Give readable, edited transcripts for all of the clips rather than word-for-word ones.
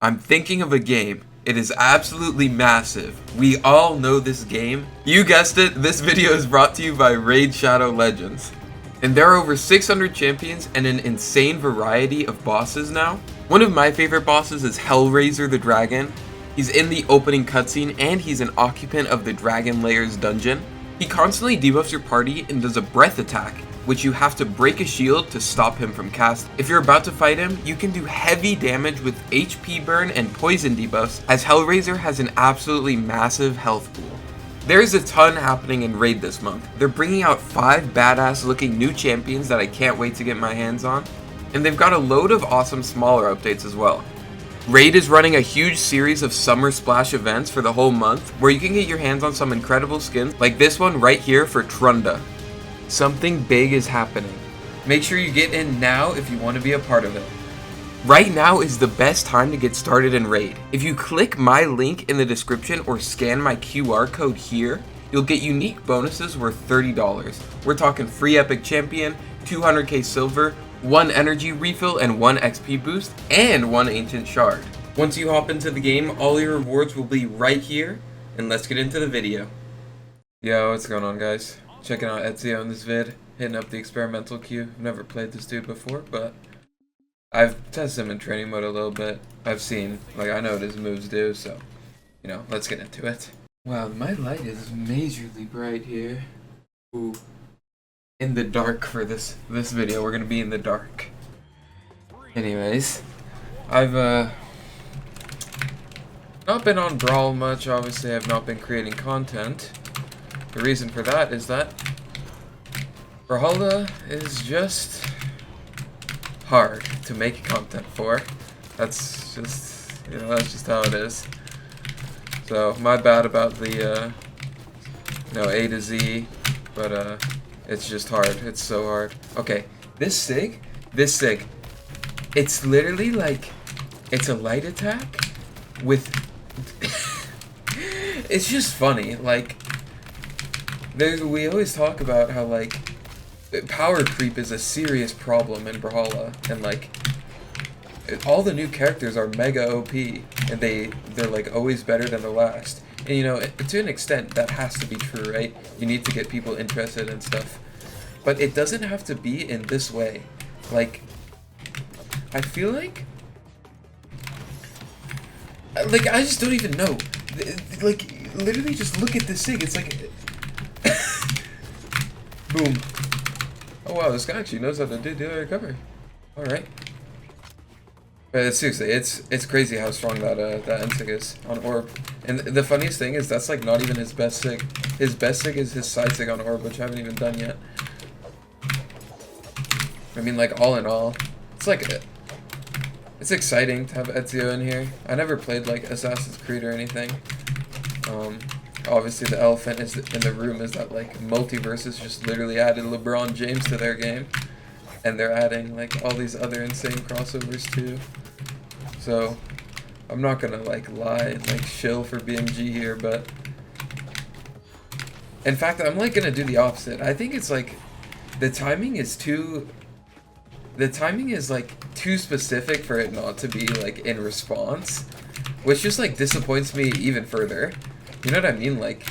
I'm thinking of a game. It is absolutely massive. We all know this game. You guessed it, this video is brought to you by Raid Shadow Legends. And there are over 600 champions and an insane variety of bosses now. One of my favorite bosses is Hellraiser the Dragon. He's in the opening cutscene and he's an occupant of the Dragon Layer's dungeon. He constantly debuffs your party and does a breath attack, which you have to break a shield to stop him from casting. If you're about to fight him, you can do heavy damage with HP burn and poison debuffs, as Hellraiser has an absolutely massive health pool. There's a ton happening in Raid this month. They're bringing out 5 badass looking new champions that I can't wait to get my hands on, and they've got a load of awesome smaller updates as well. Raid is running a huge series of Summer Splash events for the whole month, where you can get your hands on some incredible skins, like this one right here for Trunda. Something big is happening. Make sure you get in now if you want to be a part of it. Right now is the best time to get started in Raid. If you click my link in the description or scan my QR code here, you'll get unique bonuses worth $30. We're talking free epic champion, 200k silver, 1 energy refill and 1 XP boost, and 1 ancient shard. Once you hop into the game, all your rewards will be right here, and let's get into the video. Yo, what's going on, guys? Checking out Ezio in this vid, hitting up the experimental queue. I've never played this dude before, but I've tested him in training mode a little bit. I've seen, like, I know what his moves do, so, you know, let's get into it. Wow, my light is majorly bright here. Ooh. In the dark for this video. We're gonna be in the dark. Anyways, I've not been on Brawl much. Obviously, I've not been creating content. The reason for that is that Brawlhalla is just hard to make content for. That's just, you know, that's just how it is. So, my bad about the, you know, A to Z, but, it's just hard. It's so hard. Okay, this SIG, it's literally like, it's a light attack with, it's just funny, like, we always talk about how, like, power creep is a serious problem in Brawlhalla, and, like, all the new characters are mega OP, and they're, like, always better than the last. And, you know, to an extent, that has to be true, right? You need to get people interested and stuff. But it doesn't have to be in this way. Like, I feel like, I just don't even know. Like, literally just look at this SIG. It's like, boom. Oh wow, this guy actually knows how to do the recovery. Alright. But seriously, it's crazy how strong that NSIG is on Orb. And the funniest thing is that's like not even his best SIG. His best SIG is his side SIG on Orb, which I haven't even done yet. I mean, like, all in all, it's like, it's exciting to have Ezio in here. I never played, like, Assassin's Creed or anything. Obviously the elephant is in the room is that, like, Multiversus just literally added LeBron James to their game. And they're adding, like, all these other insane crossovers, too. So, I'm not gonna, like, lie and, like, shill for BMG here, but in fact, I'm, like, gonna do the opposite. I think it's, like, the timing is like too specific for it not to be like in response, which just like disappoints me even further. You know what I mean? Like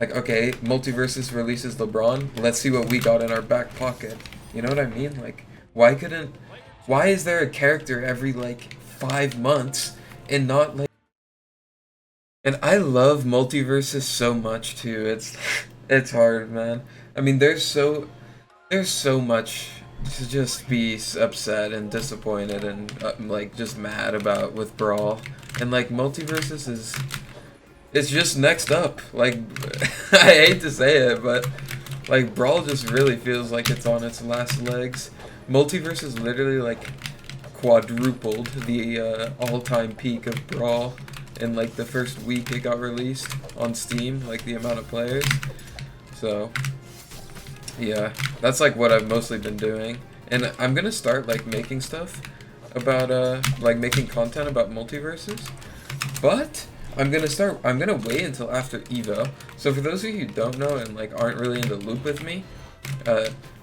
okay, Multiversus releases LeBron, let's see what we got in our back pocket. You know what I mean? Like, why is there a character every like 5 months and not like? And I love Multiversus so much too. It's hard, man. I mean, there's so much to just be upset and disappointed and like just mad about with Brawl, and like Multiversus it's just next up. Like, I hate to say it, but like Brawl just really feels like it's on its last legs. Multiversus literally like quadrupled the all-time peak of Brawl in like the first week it got released on Steam, like the amount of players. So yeah, that's like what I've mostly been doing, and I'm gonna start like making stuff about like making content about Multiversus, but I'm gonna wait until after Evo. So for those of you who don't know and like aren't really in the loop with me,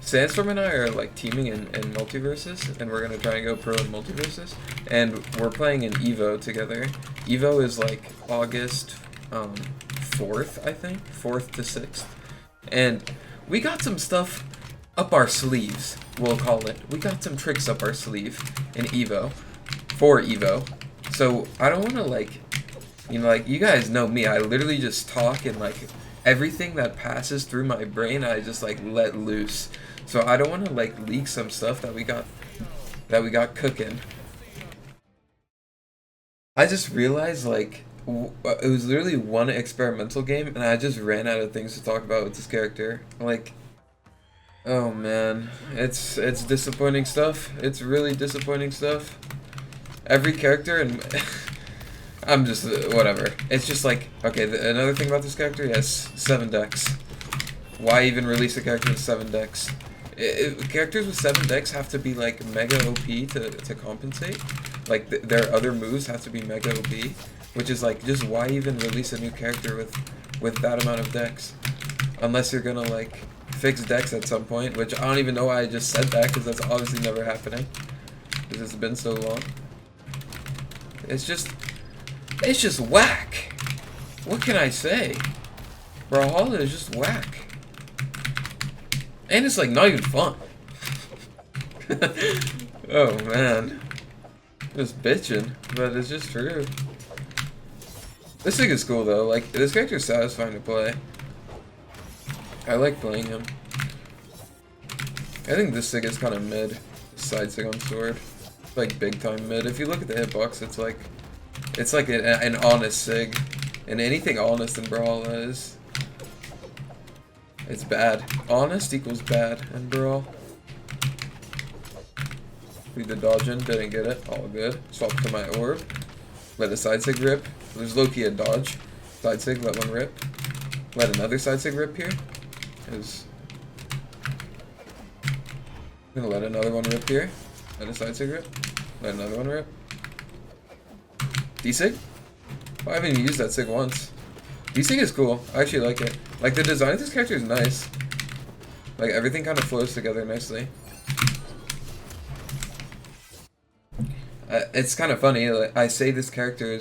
Sandstorm and I are like teaming in Multiversus, and we're gonna try and go pro in Multiversus, and we're playing in Evo together. Evo is like August 4th, I think, 4th to 6th, and we got some stuff up our sleeves, we'll call it. We got some tricks up our sleeve in Evo, for Evo. So I don't want to like, you know, like you guys know me. I literally just talk and like everything that passes through my brain, I just like let loose. So I don't want to like leak some stuff that we got cooking. I just realized like it was literally one experimental game, and I just ran out of things to talk about with this character. Like, oh man, it's disappointing stuff. It's really disappointing stuff. Every character and I'm just whatever. It's just like, okay, another thing about this character, he has 7 decks. Why even release a character with 7 decks? Characters with 7 decks have to be like mega OP to compensate. Like their other moves have to be mega OP, which is like, just why even release a new character with that amount of decks? Unless you're gonna like fix decks at some point, which I don't even know why I just said that, because that's obviously never happening, because it's been so long. It's just whack. What can I say? Brawlhalla is just whack. And it's like not even fun. Oh man. Just bitching, but it's just true. This thing is cool though, like this character is satisfying to play. I like playing him. I think this thing is kind of mid. Side sig on sword. Like big time mid. If you look at the hitbox, it's like an honest sig. And anything honest in Brawlhalla is, it's bad. Honest equals bad in Brawl. Read the dodge in, didn't get it, all good. Swap to my orb. Let a side sig rip. There's low-key a dodge. Side sig, let one rip. Let another side sig rip here. I'm gonna let another one rip here. Let a side sig rip. Let another one rip. D-sig? Oh, I haven't even used that sig once. D-sig is cool. I actually like it. Like, the design of this character is nice. Like, everything kind of flows together nicely. It's kind of funny. Like, I say this character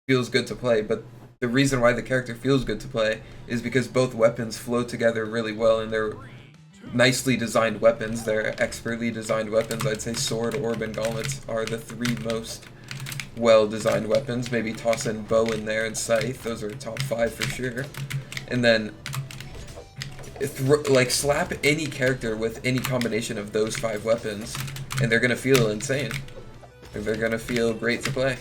feels good to play, but the reason why the character feels good to play is because both weapons flow together really well, and they're nicely designed weapons. They're expertly designed weapons. I'd say sword, orb, and gauntlets are the 3 most well-designed weapons. Maybe toss in bow in there and scythe. Those are top 5 for sure. And then, like, slap any character with any combination of those 5 weapons, and they're gonna feel insane. They're gonna feel great to play.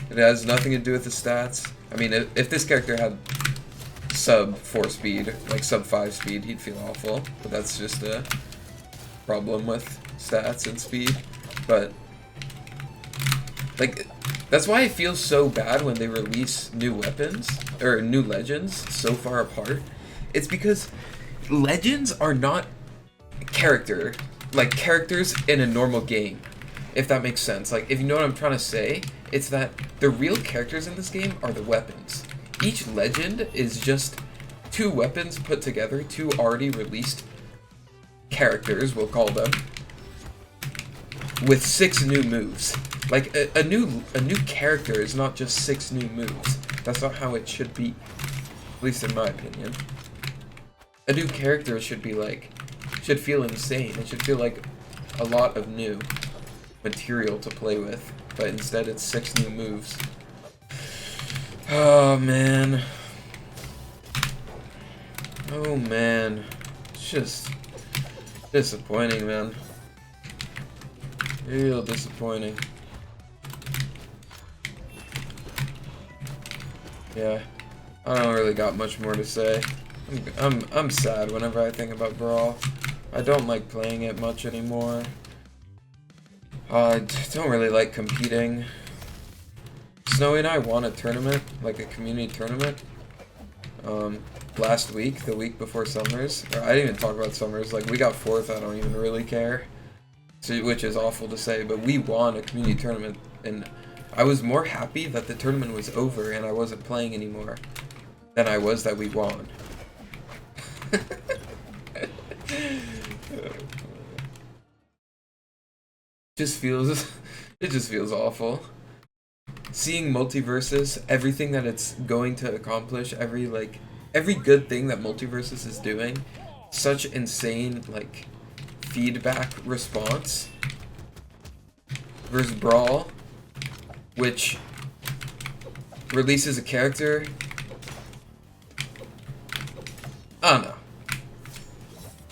It has nothing to do with the stats. I mean, if this character had sub 4 speed, like sub 5 speed, he'd feel awful. But that's just a problem with stats and speed. But, like, that's why it feels so bad when they release new weapons, or new legends, so far apart. It's because legends are not characters in a normal game, if that makes sense. Like, if you know what I'm trying to say, it's that the real characters in this game are the weapons. Each legend is just 2 weapons put together, 2 already released characters, we'll call them, with 6 new moves. Like, a new character is not just 6 new moves. That's not how it should be, at least in my opinion. A new character should be like, should feel insane. It should feel like a lot of new material to play with, but instead it's 6 new moves. Oh man. Oh man. It's just disappointing, man. Real disappointing. Yeah, I don't really got much more to say. I'm sad whenever I think about Brawl. I don't like playing it much anymore. I don't really like competing. Snowy and I won a tournament, like a community tournament, last week, the week before Summers. Or I didn't even talk about Summers. Like, we got 4th, I don't even really care. So, which is awful to say, but we won a community tournament, and I was more happy that the tournament was over and I wasn't playing anymore than I was that we won. just feels it just feels awful. Seeing Multiversus, everything that it's going to accomplish, every good thing that Multiversus is doing, such insane like feedback response versus Brawl, which releases a character. I don't know.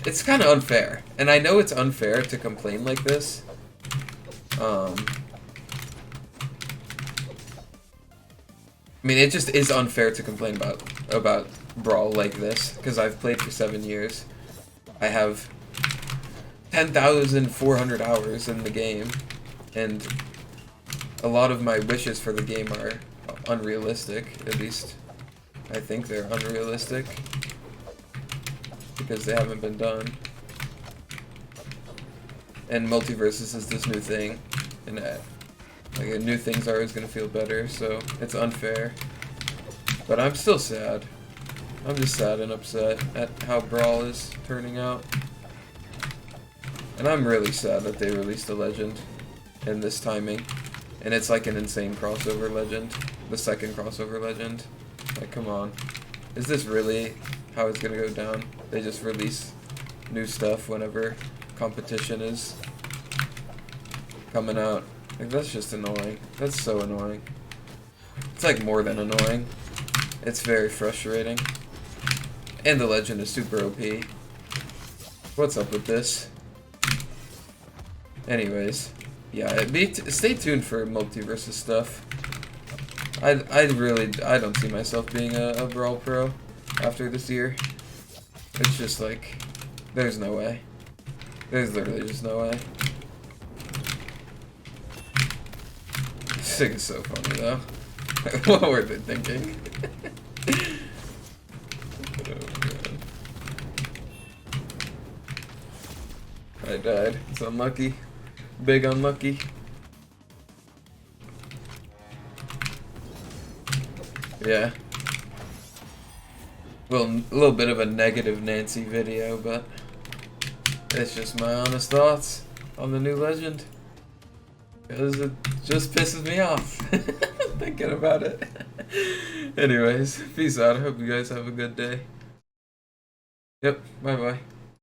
It's kind of unfair, and I know it's unfair to complain like this. I mean, it just is unfair to complain about Brawl like this, because I've played for 7 years. I have 10,400 hours in the game, and a lot of my wishes for the game are unrealistic. At least, I think they're unrealistic, because they haven't been done. And Multiversus is this new thing, and like new things are always gonna feel better, so it's unfair. But I'm still sad. I'm just sad and upset at how Brawl is turning out. And I'm really sad that they released a legend in this timing. And it's like an insane crossover legend. The second crossover legend. Like, come on. Is this really how it's gonna go down? They just release new stuff whenever competition is coming out. Like, that's just annoying. That's so annoying. It's like more than annoying. It's very frustrating. And the legend is super OP. What's up with this? Anyways, yeah, stay tuned for Multiversus stuff. I don't see myself being a Brawl pro after this year. It's just like, there's no way. There's literally just no way. This thing is so funny though. What were they thinking? Oh, I died. It's unlucky. Big unlucky. Yeah. Well, a little bit of a negative Nancy video, but it's just my honest thoughts on the new legend. Because it just pisses me off thinking about it. Anyways, peace out. I hope you guys have a good day. Yep, bye-bye.